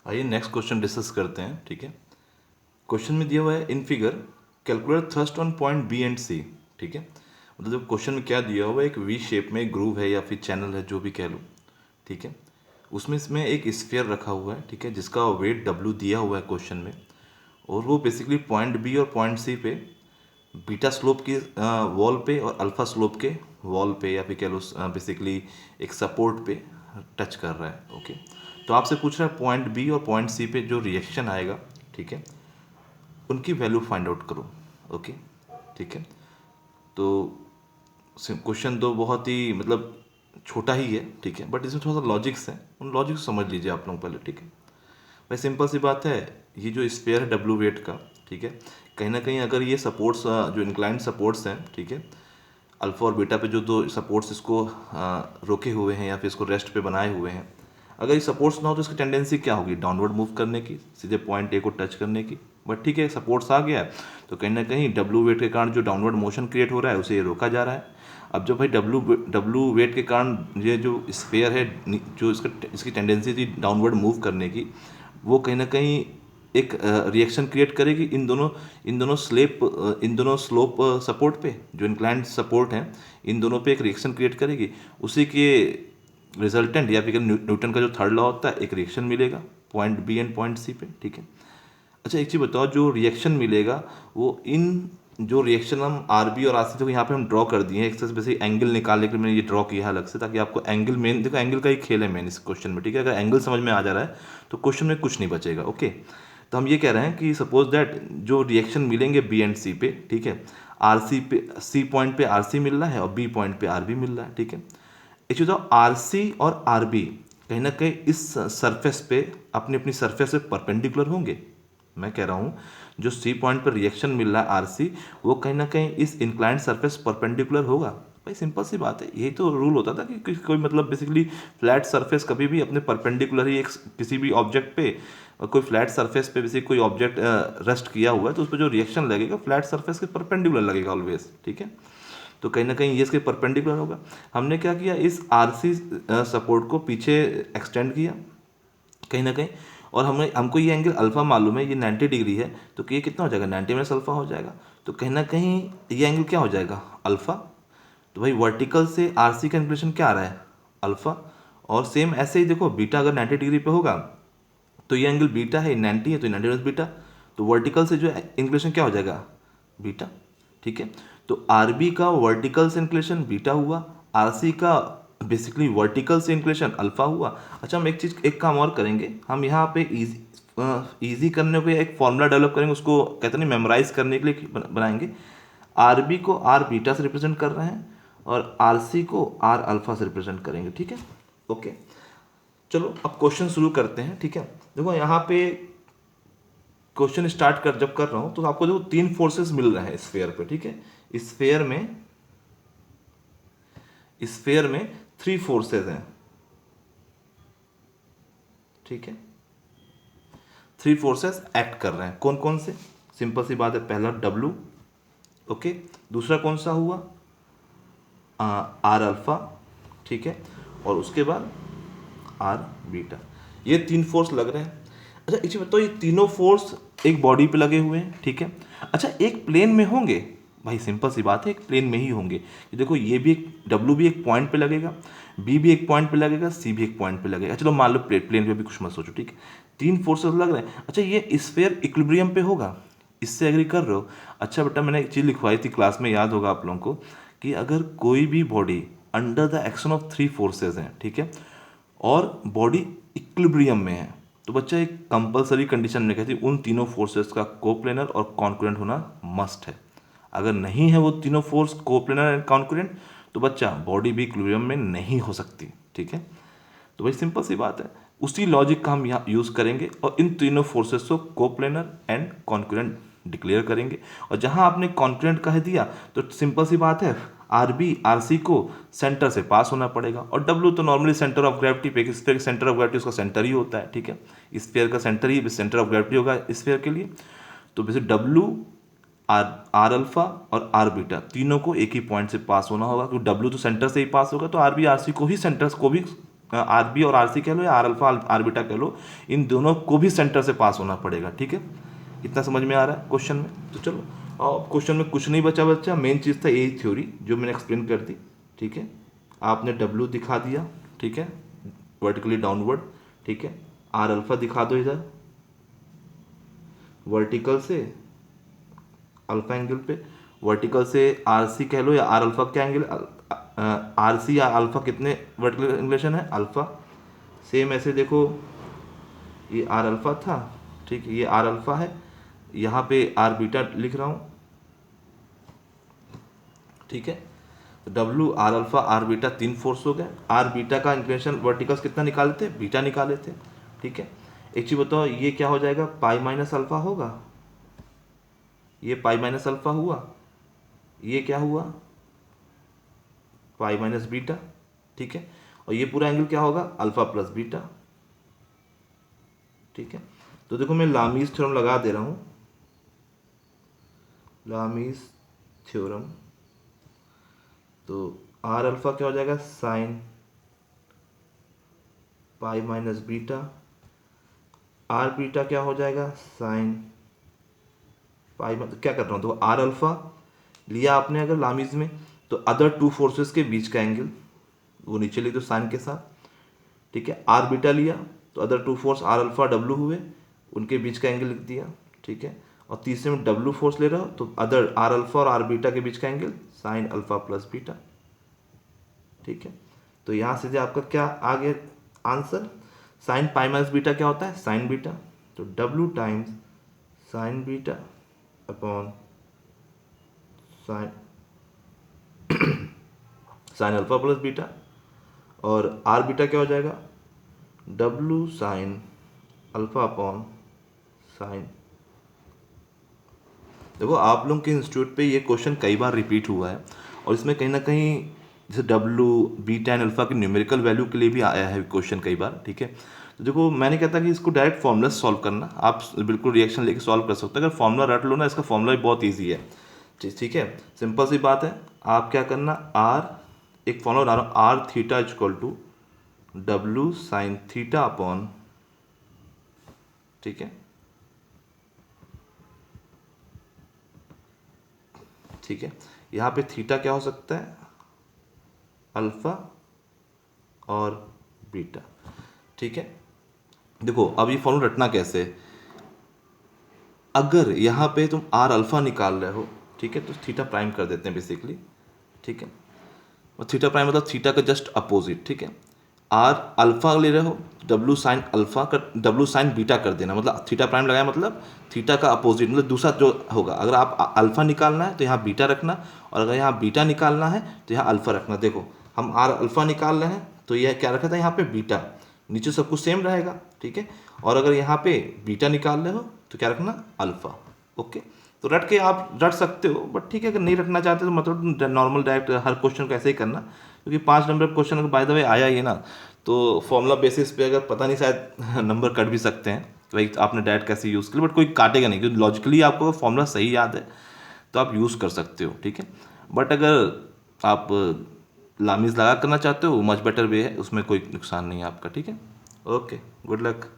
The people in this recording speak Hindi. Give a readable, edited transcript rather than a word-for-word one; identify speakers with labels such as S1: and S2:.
S1: आइए नेक्स्ट क्वेश्चन डिस्कस करते हैं। ठीक है, क्वेश्चन में दिया हुआ है in figure calculate thrust on point B and C. ठीक है, मतलब क्वेश्चन में क्या दिया हुआ है, एक वी शेप में ग्रूव है या फिर चैनल है, जो भी कह लो। ठीक है, उसमें इसमें एक स्फीयर रखा हुआ है। ठीक है, जिसका वेट डब्ल्यू दिया हुआ है क्वेश्चन में, और वो बेसिकली पॉइंट बी और पॉइंट सी पे बीटा स्लोप की वॉल पे और अल्फा स्लोप के वॉल पे या फिर कह लो बेसिकली एक सपोर्ट पे टच कर रहा है। ओके, तो आपसे पूछ रहा है पॉइंट बी और पॉइंट सी पे जो रिएक्शन आएगा, ठीक है, उनकी वैल्यू फाइंड आउट करो। ओके, ठीक है, तो क्वेश्चन तो बहुत ही मतलब छोटा ही है। ठीक है, बट इसमें थोड़ा सा लॉजिक्स है, उन लॉजिक्स को समझ लीजिए आप लोग पहले। ठीक है भाई, सिंपल सी बात है, ये जो स्पेयर है डब्ल्यू वेट का, ठीक है, कहीं ना कहीं अगर ये सपोर्ट्स जो इंक्लाइंड सपोर्ट्स हैं, ठीक है, अल्फा और बीटा पे जो दो सपोर्ट्स इसको रोके हुए हैं या फिर इसको रेस्ट पे बनाए हुए हैं, अगर ये सपोर्ट्स ना हो तो इसकी टेंडेंसी क्या होगी, डाउनवर्ड मूव करने की, सीधे पॉइंट ए को टच करने की। बट ठीक है, सपोर्ट्स आ गया है तो कहीं ना कहीं डब्ल्यू वेट के कारण जो डाउनवर्ड मोशन क्रिएट हो रहा है उसे ये रोका जा रहा है। अब जब भाई डब्ल्यू वेट के कारण ये जो स्फेयर है, जो इसकी टेंडेंसी थी डाउनवर्ड मूव करने की, वो कहीं ना कहीं एक रिएक्शन क्रिएट करेगी इन दोनों स्लोप सपोर्ट पे, जो इंक्लाइंड सपोर्ट हैं, इन दोनों पे एक रिएक्शन क्रिएट करेगी। उसी के रिजल्टेंट या फिर न्यूटन का जो थर्ड लॉ होता है, एक रिएक्शन मिलेगा point B and point C पे। ठीक है, अच्छा एक चीज़ बताओ, जो रिएक्शन मिलेगा वो इन जो रिएक्शन हम आर बी और आर सी, देखो यहाँ पे हम ड्रॉ कर दिए हैं एक से बेसिक एंगल निकालने के लिए मैंने ये ड्रॉ किया है अलग से, ताकि आपको एंगल मेन, देखो एंगल का ही खेल है मेन इस क्वेश्चन में। ठीक है, अगर एंगल समझ में आ जा रहा है तो क्वेश्चन में कुछ नहीं बचेगा। ओके, तो हम ये कह रहे हैं कि सपोज दैट जो रिएक्शन मिलेंगे बी एंड सी पे, ठीक है, आर सी पे, सी पॉइंट पे आर सी मिल रहा है और बी पॉइंट पे आर बी मिल रहा है। ठीक है, एक चीज़ बताओ, आर सी और आर बी कहीं ना कहीं इस सरफेस पे अपनी अपनी सरफेस पे परपेंडिकुलर होंगे। मैं कह रहा हूँ जो सी पॉइंट पर रिएक्शन मिल रहा है आर सी, वो कहीं ना कहीं इस इंक्लाइंड सरफेस परपेंडिकुलर होगा। भाई सिंपल सी बात है, यही तो रूल होता था कि कोई मतलब बेसिकली फ्लैट सरफेस कभी भी अपने परपेंडिकुलर ही एक किसी भी ऑब्जेक्ट पे, कोई फ्लैट सरफेस पे बेसिक कोई ऑब्जेक्ट रेस्ट किया हुआ है तो उस पर जो रिएक्शन लगेगा फ्लैट सरफेस के परपेंडिकुलर लगेगा ऑलवेज। ठीक है, तो कहीं ना कहीं ये इसके परपेंडिकुलर होगा। हमने क्या किया, इस आर सी सपोर्ट को पीछे एक्सटेंड किया कहीं ना कहीं, और हमको ये एंगल अल्फा मालूम है, ये 90 डिग्री है, तो ये कितना हो जाएगा, 90 माइनस अल्फा हो जाएगा। तो कहीं ना कहीं ये एंगल क्या हो जाएगा, अल्फा। तो भाई वर्टिकल से आर सी का इंक्लिनेशन क्या आ रहा है, अल्फा। और सेम ऐसे ही देखो, बीटा अगर 90 डिग्री पे होगा तो ये एंगल बीटा है, 90 है तो 90 माइनस बीटा, तो वर्टिकल से जो इंक्लिनेशन क्या हो जाएगा, बीटा। ठीक है, तो आर बी का वर्टिकल से इंक्लिनेशन बीटा हुआ, आर सी का बेसिकली वर्टिकल से इंक्लिनेशन अल्फा हुआ। अच्छा, हम एक काम और करेंगे, हम यहाँ पे इजी करने को एक फॉर्मूला डेवलप करेंगे, उसको कहते नहीं मेमोराइज करने के लिए बनाएंगे। आर बी को आर बीटा से रिप्रेजेंट कर रहे हैं और आर सी को आर अल्फा से रिप्रेजेंट करेंगे। ठीक है, ओके, चलो अब क्वेश्चन शुरू करते हैं। ठीक है, देखो यहाँ पे क्वेश्चन स्टार्ट कर जब कर रहा हूँ तो आपको देखो तीन फोर्सेस मिल रहे हैं स्फेयर पे। ठीक है, स्फेयर में थ्री फोर्सेस हैं। ठीक है, थ्री फोर्सेस एक्ट कर रहे हैं, कौन कौन से, सिंपल सी बात है, पहला डब्लू, ओके, दूसरा कौन सा हुआ, आर अल्फा, ठीक है, और उसके बाद आर बीटा। ये तीन फोर्स लग रहे हैं। अच्छा इसे बताओ, ये तीनों फोर्स एक बॉडी पे लगे हुए हैं। ठीक है, अच्छा एक प्लेन में होंगे, भाई सिंपल सी बात है, एक प्लेन में ही होंगे। ये देखो, ये भी एक डब्ल्यू भी एक पॉइंट पे लगेगा, बी भी एक पॉइंट पे लगेगा, सी भी एक पॉइंट पे लगेगा। चलो मान लो प्लेन पे भी कुछ मत सोचो। ठीक है, तीन फोर्सेस लग रहे हैं। अच्छा ये स्फेयर इक्विलिब्रियम पे होगा, इससे एग्री कर रहे हो। अच्छा बेटा, मैंने एक चीज़ लिखवाई थी क्लास में, याद होगा आप लोगों को, कि अगर कोई भी body under the action of three forces हैं, ठीक है, और बॉडी इक्विलिब्रियम में है, तो बच्चा एक कंपलसरी कंडीशन में कहती है उन तीनों फोर्सेस का कोप्लेनर और कॉन्कुरेंट होना मस्ट है। अगर नहीं है वो तीनों फोर्स कोप्लेनर एंड कॉन्कुरेंट, तो बच्चा बॉडी भी इक्विलिब्रियम में नहीं हो सकती। ठीक है, तो भाई सिंपल सी बात है, उसी लॉजिक का हम यहाँ यूज़ करेंगे और इन तीनों फोर्सेस को कोप्लेनर एंड कॉन्कुरेंट डिक्लेयर करेंगे। और जहाँ आपने कॉन्कुरेंट कह दिया तो सिंपल सी बात है, आर बी आर सी को सेंटर से पास होना पड़ेगा, और डब्ल्यू तो नॉर्मली सेंटर ऑफ ग्रेविटी पे, स्फीयर का सेंटर ऑफ ग्रेविटी उसका सेंटर ही होता है। ठीक है, स्फीयर का centre he centre of gravity होगा स्फीयर के लिए। तो वैसे डब्ल्यू, आर आर अल्फा और आर बीटा तीनों को एक ही पॉइंट से पास होना होगा, क्योंकि डब्ल्यू तो सेंटर से ही पास होगा, तो आर बी आर सी को ही सेंटर को भी आर बी और आर सी कह लो या आर अल्फा आर बीटा कह लो, इन दोनों को भी सेंटर से पास होना पड़ेगा। ठीक है, इतना समझ में आ रहा है क्वेश्चन में? तो चलो, और क्वेश्चन में कुछ नहीं बचा बच्चा, मेन चीज़ था यही थ्योरी जो मैंने एक्सप्लेन कर दी। ठीक है, आपने डब्ल्यू दिखा दिया, ठीक है, वर्टिकली डाउनवर्ड। ठीक है, आर अल्फा दिखा दो इधर वर्टिकल से अल्फा एंगल पे, वर्टिकल से आर सी कह लो या आर अल्फा क्या एंगल, आर सी या अल्फा कितने वर्टिकल इंगलेशन है, अल्फा। सेम ऐसे देखो, ये आर अल्फा था, ठीक है, ये आर अल्फा है, यहाँ पे आर बीटा लिख रहा हूँ। ठीक है, तो W R alpha R beta 3 force हो गए। आर बीटा का इंक्लिनेशन वर्टिकल्स कितना निकाले थे, बीटा निकाले थे। ठीक है, एक चीज़ बताओ, ये क्या हो जाएगा, पाई माइनस अल्फा होगा, ये पाई माइनस अल्फा हुआ, ये क्या हुआ, पाई माइनस बीटा। ठीक है, और ये पूरा एंगल क्या होगा, अल्फा प्लस बीटा। ठीक है, तो देखो मैं लामीज थ्योरम लगा दे रहा हूं, लामीज थ्योरम। तो आर अल्फा क्या हो जाएगा, sine pi minus beta, R beta क्या हो जाएगा, साइन पाई। क्या कर रहा हूं, तो आर अल्फा लिया आपने अगर लामीज में, तो अदर टू फोर्सेस के बीच का एंगल वो नीचे लिख दो साइन के साथ। ठीक है, आर बीटा लिया तो other two force R alpha W हुए, उनके बीच का एंगल लिख दिया। ठीक है, और तीसरे में डब्ल्यू फोर्स ले रहा हो तो अदर आर अल्फा और आर बीटा के बीच का angle sine alpha plus beta. ठीक है, तो यहाँ से आपका क्या आ गया answer, sign pi minus beta क्या होता है, साइन बीटा। तो W times sign beta upon sine sine alpha plus beta, और आर बीटा क्या हो जाएगा, W sine alpha upon sine. देखो आप लोगों के इंस्टीट्यूट पे ये क्वेश्चन कई बार रिपीट हुआ है, और इसमें कहीं ना कहीं जैसे डब्ल्यू बीटा एंड अल्फा की न्यूमेरिकल वैल्यू के लिए भी आया है क्वेश्चन कई बार। ठीक है, तो देखो मैंने कहता कि इसको डायरेक्ट फॉर्मूला सॉल्व करना, आप बिल्कुल रिएक्शन लेके सॉल्व कर सकते हो। अगर फॉर्मूला रट लो ना, इसका फॉर्मूला भी बहुत ईजी है। ठीक है, सिंपल सी बात है, आप क्या करना, आर एक फॉर्मूला बना रहा हूँ, R theta equal to W sine theta upon, ठीक है, ठीक है, यहाँ पे थीटा क्या हो सकता है, अल्फा और बीटा। ठीक है, देखो अब ये फॉर्मूला रटना कैसे, अगर यहाँ पे तुम आर अल्फा निकाल रहे हो, ठीक है, तो थीटा प्राइम कर देते हैं बेसिकली। ठीक है, और थीटा प्राइम मतलब थीटा का जस्ट अपोजिट। ठीक है, आर अल्फा ले रहे हो, डब्ल्यू साइन अल्फा का डब्ल्यू साइन बीटा कर देना, मतलब थीटा प्राइम लगाया मतलब थीटा का अपोजिट, मतलब दूसरा जो होगा। अगर आप अल्फा निकालना है तो यहाँ बीटा रखना, और अगर यहाँ बीटा निकालना है तो यहाँ अल्फा रखना। देखो हम आर अल्फा निकाल रहे हैं तो यह क्या रखा था, यहाँ पे बीटा, नीचे सब कुछ सेम रहेगा। ठीक है, और अगर यहाँ पे बीटा निकाल रहे हो तो क्या रखना, अल्फा। ओके, तो रट के आप रट सकते हो, बट ठीक है अगर नहीं रटना चाहते तो मतलब नॉर्मल डायरेक्ट हर क्वेश्चन को ऐसे ही करना, क्योंकि 5 नंबर क्वेश्चन अगर बाय द वे आया ही ना, तो फॉर्मूला बेसिस पे अगर पता नहीं शायद नंबर कट भी सकते हैं कि भाई आपने डायरेक्ट कैसे यूज़ किया, बट कोई काटेगा नहीं, क्योंकि लॉजिकली आपको अगर फॉर्मूला सही याद है तो आप यूज़ कर सकते हो। ठीक है, बट अगर आप लामीज लगा करना चाहते हो, मच बेटर वे है, उसमें कोई नुकसान नहीं है आपका। ठीक है, ओके, गुड लक।